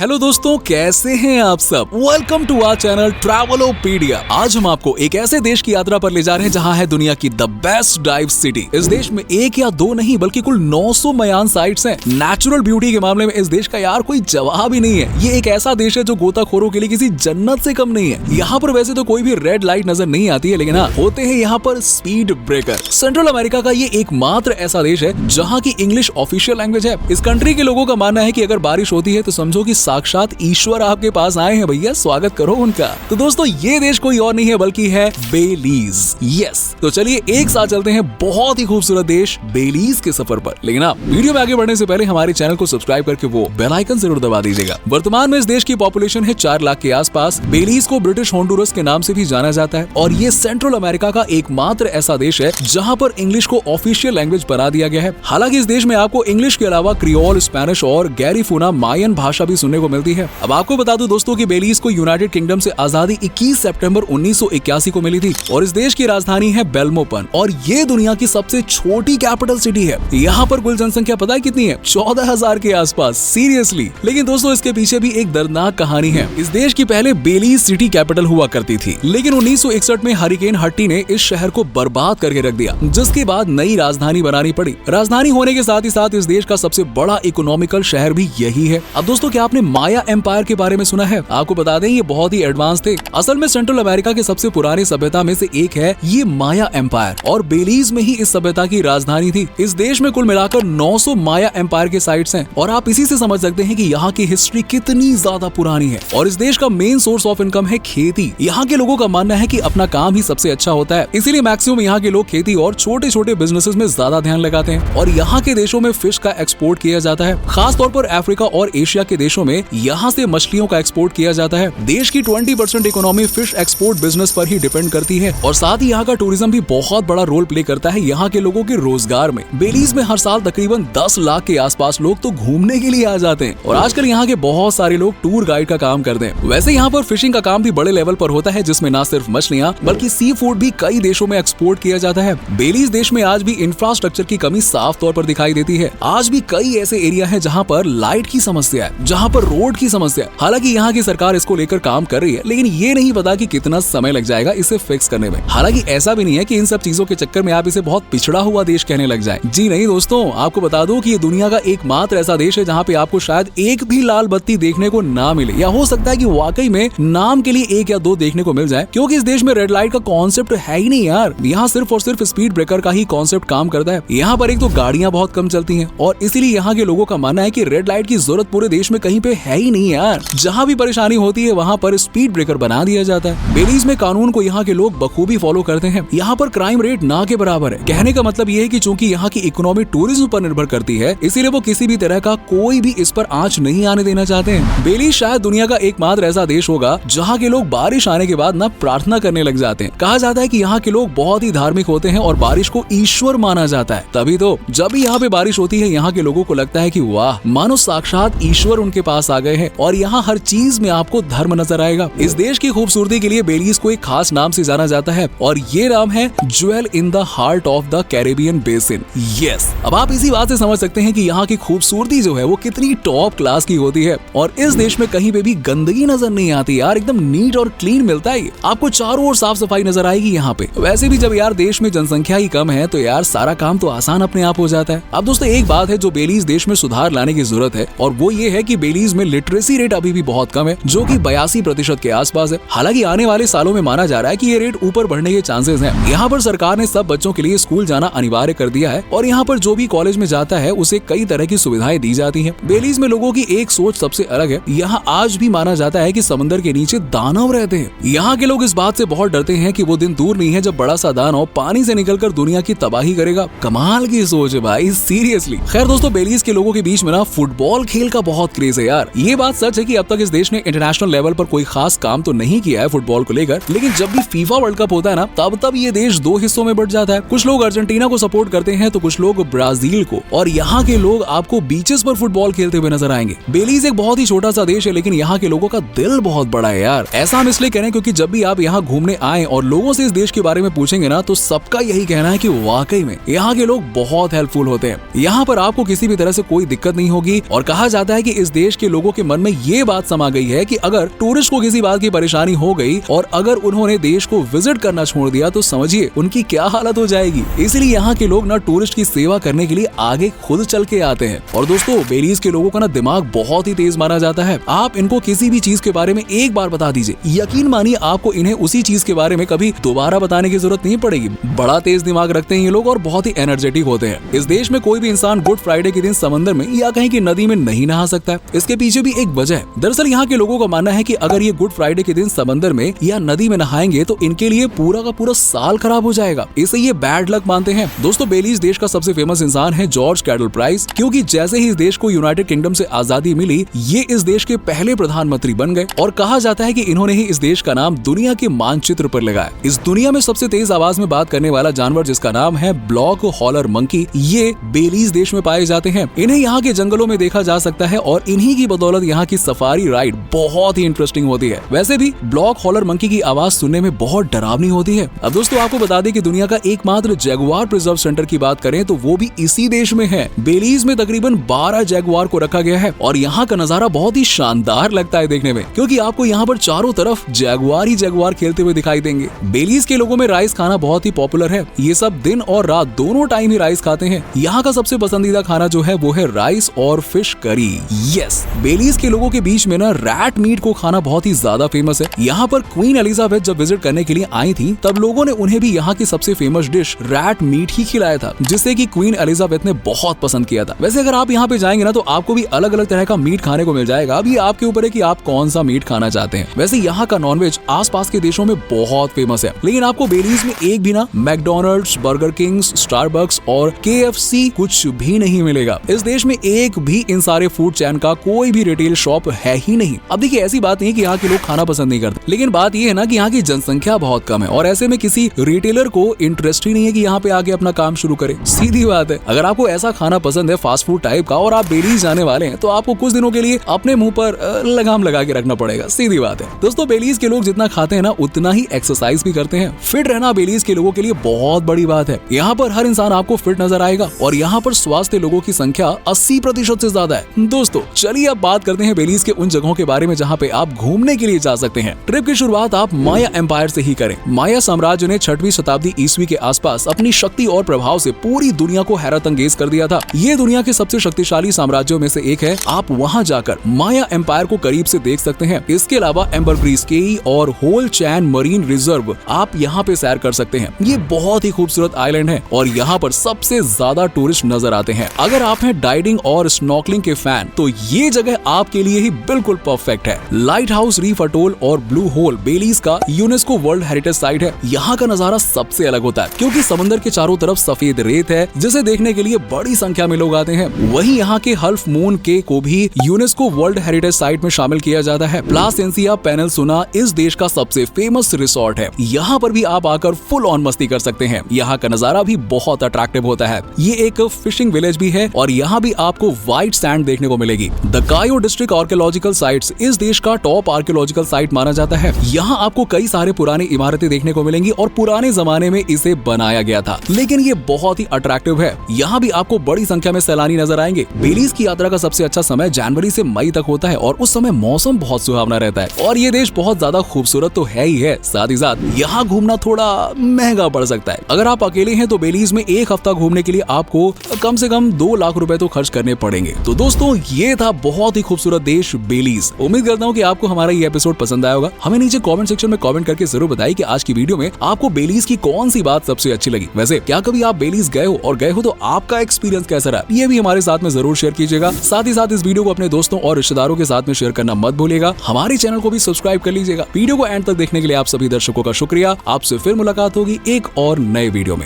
Hello दोस्तों, कैसे हैं आप सब। Welcome to our channel Travelopedia. आज हम आपको एक ऐसे देश की यात्रा पर ले जा रहे हैं जहां है दुनिया की द बेस्ट डाइव सिटी। इस देश में एक या दो नहीं बल्कि कुल 900 मयान साइट्स हैं। नेचुरल ब्यूटी के मामले में इस देश का यार कोई जवाब ही नहीं है। ये एक ऐसा देश है जो गोताखोरों के लिए किसी जन्नत से कम नहीं है। यहाँ पर वैसे तो कोई भी रेड लाइट नजर नहीं आती है, लेकिन हाँ होते हैं यहाँ पर स्पीड ब्रेकर। सेंट्रल अमेरिका का ये एकमात्र ऐसा देश है जहाँ की इंग्लिश ऑफिशियल लैंग्वेज है। इस कंट्री के लोगों का मानना है कि अगर बारिश होती है तो समझो कि साक्षात ईश्वर आपके पास आए हैं भैया, स्वागत करो उनका। तो दोस्तों ये देश कोई और नहीं है बल्कि है बेलीज। यस, तो चलिए एक साथ चलते हैं बहुत ही खूबसूरत देश बेलीज के सफर पर। लेकिन आप वीडियो में आगे बढ़ने से पहले हमारे चैनल को सब्सक्राइब करके वो बेल आइकन जरूर दबा दीजिएगा। वर्तमान में इस देश की पॉपुलेशन है 4 लाख के आसपास। बेलीज को ब्रिटिश होंडुरस के नाम से भी जाना जाता है और ये सेंट्रल अमेरिका का एकमात्र ऐसा देश है जहाँ पर इंग्लिश को ऑफिशियल लैंग्वेज बना दिया गया है। हालांकि इस देश में आपको इंग्लिश के अलावा क्रियोल, स्पेनिश और गैरीफूना मायन भाषा भी सुनने को मिलती है। अब आपको बता दूं दोस्तों कि बेलीज को यूनाइटेड किंगडम से आजादी 21 सितंबर 1981 को मिली थी और इस देश की राजधानी है बेल्मोपन और ये दुनिया की सबसे छोटी कैपिटल सिटी है। यहाँ पर कुल जनसंख्या पता है कितनी है? 14,000 के आसपास। सीरियसली। लेकिन दोस्तों इसके पीछे भी एक दर्दनाक कहानी है। इस देश की पहले बेलीज सिटी कैपिटल हुआ करती थी, लेकिन 1961 में हरिकेन हट्टी ने इस शहर को बर्बाद करके रख दिया, जिसके बाद नई राजधानी बनानी पड़ी। राजधानी होने के साथ ही साथ इस देश का सबसे बड़ा इकोनॉमिकल शहर भी यही है। अब दोस्तों क्या आपने माया एम्पायर के बारे में सुना है? आपको बता दें ये बहुत ही एडवांस थे। असल में सेंट्रल अमेरिका के सबसे पुरानी सभ्यता में से एक है ये माया एम्पायर और बेलीज में ही इस सभ्यता की राजधानी थी। इस देश में कुल मिलाकर 900 माया एम्पायर के साइट्स हैं और आप इसी से समझ सकते हैं कि यहाँ की हिस्ट्री कितनी ज्यादा पुरानी है। और इस देश का मेन सोर्स ऑफ इनकम है खेती। यहाँ के लोगों का मानना है कि अपना काम ही सबसे अच्छा होता है, इसीलिए मैक्सिमम यहाँ के लोग खेती और छोटे छोटे बिजनेसेस में ज्यादा ध्यान लगाते हैं। और यहाँ के देशों में फिश का एक्सपोर्ट किया जाता है, खासतौर पर अफ्रीका और एशिया के देशों में यहाँ से मछलियों का एक्सपोर्ट किया जाता है। देश की 20% इकोनॉमी फिश एक्सपोर्ट बिजनेस पर ही डिपेंड करती है और साथ ही यहाँ का टूरिज्म भी बहुत बड़ा रोल प्ले करता है यहाँ के लोगों के रोजगार में। बेलीज में हर साल तकरीबन 10 लाख के आसपास लोग तो घूमने के लिए आ जाते हैं और आजकल यहाँ के बहुत सारे लोग टूर गाइड का काम करते हैं। वैसे यहाँ पर फिशिंग का काम भी बड़े लेवल पर होता है, जिसमें न सिर्फ मछलियाँ बल्कि सी फूड भी कई देशों में एक्सपोर्ट किया जाता है। बेलीज देश में आज भी इंफ्रास्ट्रक्चर की कमी साफ तौर पर दिखाई देती है। आज भी कई ऐसे एरिया है जहाँ पर लाइट की समस्या है, जहाँ पर रोड की समस्या है। हालांकि यहाँ की सरकार इसको लेकर काम कर रही है, लेकिन ये नहीं पता कि कितना समय लग जाएगा इसे फिक्स करने में। हालांकि ऐसा भी नहीं है कि इन सब चीजों के चक्कर में आप इसे बहुत पिछड़ा हुआ देश कहने लग जाएं। जी नहीं दोस्तों, आपको बता दूं कि ये दुनिया का एकमात्र ऐसा देश है जहाँ पे आपको शायद एक भी लाल बत्ती देखने को ना मिले, या हो सकता है कि वाकई में नाम के लिए 1 या 2 देखने को मिल जाए, क्योंकि इस देश में रेड लाइट का कॉन्सेप्ट है ही नहीं यार। यहाँ सिर्फ और सिर्फ स्पीड ब्रेकर का ही कॉन्सेप्ट काम करता है। यहाँ पर एक तो गाड़ियां बहुत कम चलती हैं और इसीलिए यहाँ के लोगों का मानना है कि रेड लाइट की जरूरत पूरे देश में कहीं पे है ही नहीं यार। जहाँ भी परेशानी होती है वहाँ पर स्पीड ब्रेकर बना दिया जाता है। बेलीज में कानून को यहाँ के लोग बखूबी फॉलो करते हैं। यहाँ पर क्राइम रेट ना के बराबर है। कहने का मतलब ये है कि चूंकि यहाँ की इकोनॉमी टूरिज्म पर निर्भर करती है, इसीलिए वो किसी भी तरह का कोई भी इस पर आंच नहीं आने देना चाहते हैं। बेलीज शायद दुनिया का एकमात्र ऐसा देश होगा जहाँ के लोग बारिश आने के बाद ना प्रार्थना करने लग जाते हैं। कहा जाता है कि यहाँ के लोग बहुत ही धार्मिक होते हैं और बारिश को ईश्वर माना जाता है। तभी तो जब भी यहाँ पे बारिश होती है यहाँ के लोगों को लगता है कि वाह, मानो साक्षात ईश्वर उनके पास आ गए हैं। और यहाँ हर चीज में आपको धर्म नजर आएगा। इस देश की खूबसूरती के लिए बेलीज को एक खास नाम से जाना जाता है और ये नाम है jewel in the heart of the Caribbean basin. Yes, अब आप इसी बात से समझ सकते हैं कि यहाँ की खूबसूरती जो है वो कितनी टॉप क्लास की होती है। और इस देश में कहीं पे भी गंदगी नजर नहीं आती यार, एकदम नीट और क्लीन मिलता है। आपको चारों ओर साफ सफाई नजर आएगी यहाँ पे। वैसे भी जब यार देश में जनसंख्या ही कम है तो यार सारा काम तो आसान अपने आप हो जाता है। अब दोस्तों एक बात है जो बेलीज देश में सुधार लाने की जरूरत है और वो ये है कि बेलीज में लिटरेसी रेट अभी भी बहुत कम है, जो कि 82% के आसपास है। हालांकि आने वाले सालों में माना जा रहा है कि ये रेट ऊपर बढ़ने के चांसेस हैं। यहाँ पर सरकार ने सब बच्चों के लिए स्कूल जाना अनिवार्य कर दिया है और यहाँ पर जो भी कॉलेज में जाता है उसे कई तरह की सुविधाएं दी जाती हैं। बेलीज में लोगों की एक सोच सबसे अलग है। यहाँ आज भी माना जाता है कि समंदर के नीचे दानव रहते हैं। यहाँ के लोग इस बात से बहुत डरते हैं कि वो दिन दूर नहीं है जब बड़ा सा दानव पानी से निकलकर दुनिया की तबाही करेगा। कमाल की सोच है भाई, सीरियसली। खैर दोस्तों, बेलीज के लोगों के बीच में ना फुटबॉल खेल का बहुत क्रेज है यार। ये बात सच है कि अब तक इस देश ने इंटरनेशनल लेवल पर कोई खास काम तो नहीं किया है फुटबॉल को लेकर, लेकिन जब भी फीफा वर्ल्ड कप होता है ना तब ये देश 2 हिस्सों में बट जाता है। कुछ लोग अर्जेंटीना को सपोर्ट करते हैं तो कुछ लोग ब्राजील को, और यहाँ के लोग आपको बीचेस पर फुटबॉल खेलते हुए नजर आएंगे। बेलीज एक बहुत ही छोटा सा देश है, लेकिन यहाँ के लोगों का दिल बहुत बड़ा है यार। ऐसा हम इसलिए कह रहे हैं क्योंकि जब भी आप यहाँ घूमने आए और लोगों से इस देश के बारे में पूछेंगे ना तो सबका यही कहना है कि वाकई में यहाँ के लोग बहुत हेल्पफुल होते हैं। यहाँ पर आपको किसी भी तरह से कोई दिक्कत नहीं होगी और कहा जाता है कि इस देश के लोगों के मन में ये बात समा गई है कि अगर टूरिस्ट को किसी बात की परेशानी हो गई और अगर उन्होंने देश को विजिट करना छोड़ दिया तो समझिए उनकी क्या हालत हो जाएगी। इसलिए यहाँ के लोग ना टूरिस्ट की सेवा करने के लिए आगे खुद चल के आते हैं। और दोस्तों, बेलीज के लोगों का ना दिमाग बहुत ही तेज माना जाता है। आप इनको किसी भी चीज के बारे में एक बार बता दीजिए, यकीन मानिए आपको इन्हें उसी चीज के बारे में कभी दोबारा बताने की जरूरत नहीं पड़ेगी। बड़ा तेज दिमाग रखते हैं ये लोग और बहुत ही एनर्जेटिक होते हैं। इस देश में कोई भी इंसान गुड फ्राइडे के दिन समंदर में या कहीं की नदी में नहीं नहा सकता है। इसके पीछे भी एक वजह है। दरअसल यहाँ के लोगों का मानना है कि अगर ये गुड फ्राइडे के दिन समंदर में या नदी में नहाएंगे तो इनके लिए पूरा का पूरा साल खराब हो जाएगा। इसे ये बैड लक मानते हैं। दोस्तों, बेलीज देश का सबसे फेमस इंसान है जॉर्ज कैडल प्राइस, क्योंकि जैसे ही इस देश को यूनाइटेड किंगडम से आजादी मिली ये इस देश के पहले प्रधानमंत्री बन गए और कहा जाता है कि इन्होंने ही इस देश का नाम दुनिया के मानचित्र पर लगाया। इस दुनिया में सबसे तेज आवाज में बात करने वाला जानवर जिसका नाम है ब्लॉक हॉलर मंकी, ये बेलीज देश में पाए जाते हैं। इन्हें यहाँ के जंगलों में देखा जा सकता है और इन्हीं की बदौलत यहाँ की सफारी राइड बहुत ही इंटरेस्टिंग होती है। वैसे भी ब्लॉक हॉलर मंकी की आवाज सुनने में बहुत डरावनी होती है। अब दोस्तों, आपको बता दें कि दुनिया का एकमात्र जैगुआर प्रिजर्व सेंटर की बात करें तो वो भी इसी देश में है। बेलीज में तकरीबन 12 जैगुआर को रखा गया है और यहाँ का नजारा बहुत ही शानदार लगता है देखने में, क्योंकि आपको यहाँ पर चारों तरफ जैगुआर ही जैगुआर खेलते हुए दिखाई देंगे। बेलीज के लोगों में राइस खाना बहुत ही पॉपुलर है। ये सब दिन और रात दोनों टाइम ही राइस खाते हैं। यहाँ का सबसे पसंदीदा खाना जो है वो है राइस और फिश करी। यस, बेलीज के लोगों के बीच में ना रैट मीट को खाना बहुत ही ज्यादा फेमस है। यहाँ पर क्वीन एलिजाबेथ जब विजिट करने के लिए आई थी तब लोगों ने उन्हें भी यहाँ की सबसे फेमस डिश रैट मीट ही खिलाया था, जिससे कि क्वीन एलिजाबेथ ने बहुत पसंद किया था। वैसे अगर आप यहाँ पे जाएंगे ना तो आपको भी अलग अलग तरह का मीट खाने को मिल जाएगा। अभी आपके ऊपर है कि आप कौन सा मीट खाना चाहते हैं। वैसे यहाँ का नॉनवेज आसपास के देशों में बहुत फेमस है, लेकिन आपको बेलीज में एक भी ना मैकडोनल्ड्स, बर्गर किंग्स, स्टारबक्स और KFC कुछ भी नहीं मिलेगा। इस देश में एक भी इन सारे फूड चैन का कोई भी रिटेल शॉप है ही नहीं। अब देखिए, ऐसी बात नहीं कि यहाँ के लोग खाना पसंद नहीं करते, लेकिन बात यह है ना कि यहाँ की जनसंख्या बहुत कम है और ऐसे में किसी रिटेलर को इंटरेस्ट ही नहीं है कि यहाँ पे आके अपना काम शुरू करे। सीधी बात है, अगर आपको ऐसा खाना पसंद है फास्ट फूड टाइप का और आप बेलीज जाने वाले हैं तो आपको कुछ दिनों के लिए अपने मुंह पर लगाम लगा के रखना पड़ेगा। सीधी बात है। दोस्तों, बेलीज के लोग जितना खाते हैं ना उतना ही एक्सरसाइज भी करते हैं। फिट रहना बेलीज के लोगों के लिए बहुत बड़ी बात है। यहाँ पर हर इंसान आपको फिट नजर आएगा और यहाँ पर स्वास्थ्य लोगों की संख्या 80% से ज्यादा है। दोस्तों, चलिए अब बात करते हैं बेलीज के उन जगहों के बारे में जहाँ पे आप घूमने के लिए जा सकते हैं। ट्रिप की शुरुआत आप माया एम्पायर से ही करें। माया साम्राज्य ने 6वीं शताब्दी ईस्वी के आसपास अपनी शक्ति और प्रभाव से पूरी दुनिया को हैरत अंगेज कर दिया था। ये दुनिया के सबसे शक्तिशाली साम्राज्यों में से एक है। आप वहाँ जाकर माया एम्पायर को करीब से देख सकते हैं। इसके अलावा एम्बरब्रीज केई और होल चैन मरीन रिजर्व आप यहाँ पे सैर कर सकते हैं। ये बहुत ही खूबसूरत आइलैंड है और यहाँ पर सबसे ज्यादा टूरिस्ट नजर आते हैं। अगर आप हैं डाइविंग और स्नॉर्कलिंग के फैन तो ये जगह आपके लिए ही बिल्कुल परफेक्ट है। लाइट हाउस रीफ अटोल और ब्लू होल बेलीज का यूनेस्को वर्ल्ड हेरिटेज साइट है। यहाँ का नजारा सबसे अलग होता है क्योंकि समंदर के चारों तरफ सफेद रेत है जिसे देखने के लिए बड़ी संख्या में लोग आते हैं। वहीं यहाँ के हल्फ मून के को भी यूनेस्को वर्ल्ड हेरिटेज साइट में शामिल किया जाता है। प्लासेंसिया पेनिनसुला इस देश का सबसे फेमस रिसोर्ट है। यहाँ पर भी आप आकर फुल ऑन मस्ती कर सकते हैं। यहाँ का नजारा भी बहुत अट्रैक्टिव होता है। ये एक फिशिंग विलेज भी है और यहाँ भी आपको व्हाइट सैंड देखने को मिलेगी। The Kayo district archaeological sites इस देश का टॉप आर्कियोलॉजिकल साइट माना जाता है। यहाँ आपको कई सारे पुरानी इमारतें देखने को मिलेंगी और पुराने जमाने में इसे बनाया गया था, लेकिन ये बहुत ही अट्रैक्टिव है। यहाँ भी आपको बड़ी संख्या में सैलानी नजर आएंगे। बेलीज की यात्रा का सबसे अच्छा समय जनवरी से मई तक होता है और उस समय मौसम बहुत सुहावना रहता है और ये देश बहुत ज्यादा खूबसूरत तो है ही है, साथ ही साथ यहाँ घूमना थोड़ा महंगा पड़ सकता है। अगर आप अकेले हैं तो बेलीज में एक हफ्ता घूमने के लिए आपको कम से कम 2 लाख रुपए तो खर्च करने पड़ेंगे। तो दोस्तों, ये था बहुत ही खूबसूरत देश बेलीज। उम्मीद करता हूँ कि आपको हमारा ये एपिसोड पसंद आया होगा। हमें नीचे कमेंट सेक्शन में कमेंट करके जरूर बताइए कि आज की वीडियो में आपको बेलीज की कौन सी बात सबसे अच्छी लगी। वैसे क्या कभी आप बेलीज गए हो और गए हो तो आपका एक्सपीरियंस कैसा रहा, ये भी हमारे साथ में जरूर शेयर कीजिएगा। साथ ही साथ इस वीडियो को अपने दोस्तों और रिश्तेदारों के साथ में शेयर करना मत भूलिएगा। हमारे चैनल को भी सब्सक्राइब कर लीजिएगा। वीडियो को एंड तक देखने के लिए आप सभी दर्शकों का शुक्रिया। आपसे फिर मुलाकात होगी एक और नए वीडियो में।